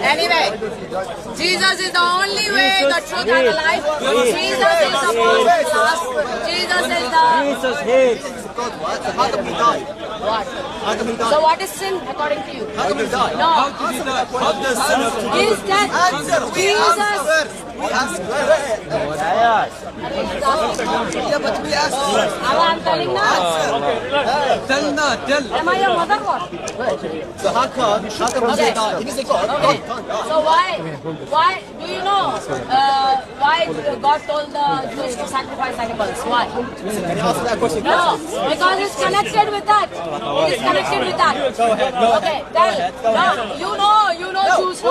Anyway, Jesus is the only way, the truth, and the life. Jesus is the most last. Jesus is the. Jesus hates. How come he died? What? How come he died? So what is sin according to you? How come he died? No. How does son of Is that Jesus? We asked. Yeah, but we asked. I'm telling now. Tell not, tell. Am I your mother? What? So how come he died? He is a God. Okay. So why do you know why God told the Jews to sacrifice animals? Why? Can you answer that question? No, because it's connected with that. It is connected with that. Go ahead. Go Okay, ahead. tell. No, you know Jews. We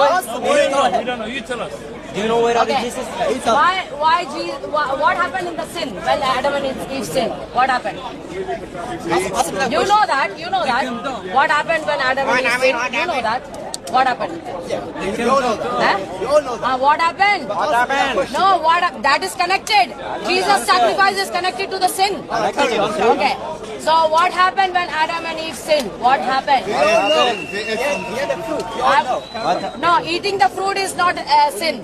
don't know. You tell us. Do you know where Okay. Jesus? Why Jesus? What happened in the sin when Adam and Eve sinned? What happened? You know that. You know that. What happened when Adam and Eve sinned? You know that. What happened? We all know that. Huh? We all know that. What happened? What happened? No, that is connected. Jesus' sacrifice is connected to the sin. Okay. So what happened when Adam and Eve sinned? What happened? We all know. He had a fruit. We all know. No, eating the fruit is not sin.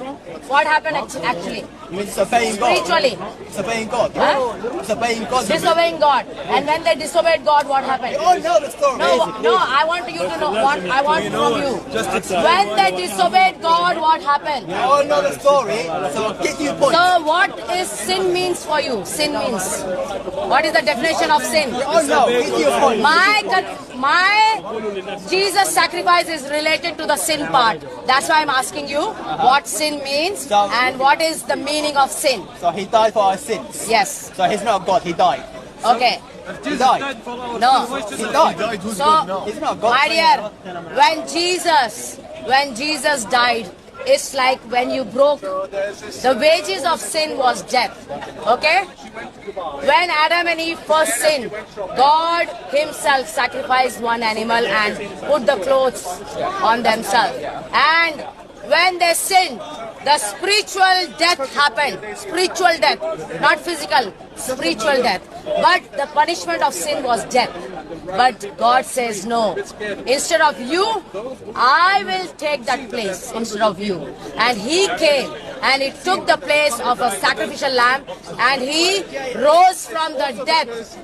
What happened actually? You mean disobeying God? Spiritually. Disobeying God. Huh? Disobeying God. Disobeying God. And when they disobeyed God, what happened? We all know the story. No, I want you to know what I want from you. When they disobeyed God, what happened? We all know the story. So I'll get you a point. So what is sin means for you? Sin means. What is the definition of sin? We all know. Get you a point. My Jesus sacrifice is related to the sin part. That's why I'm asking you what sin means and what is the meaning of sin. So he died for our sins. Yes. So he's not God. He died. Okay. He died. No. He died. So, He's not God. my dear, when Jesus died, it's like when you broke, the wages of sin was death. Okay? When Adam and Eve first sinned, God himself sacrificed one animal and put the clothes on themselves. And when they sinned, the spiritual death happened. Spiritual death, not physical, spiritual death. But the punishment of sin was death. But God says no. Instead of you, I will take that place instead of you. And he came and he took the place of a sacrificial lamb and he rose from the death.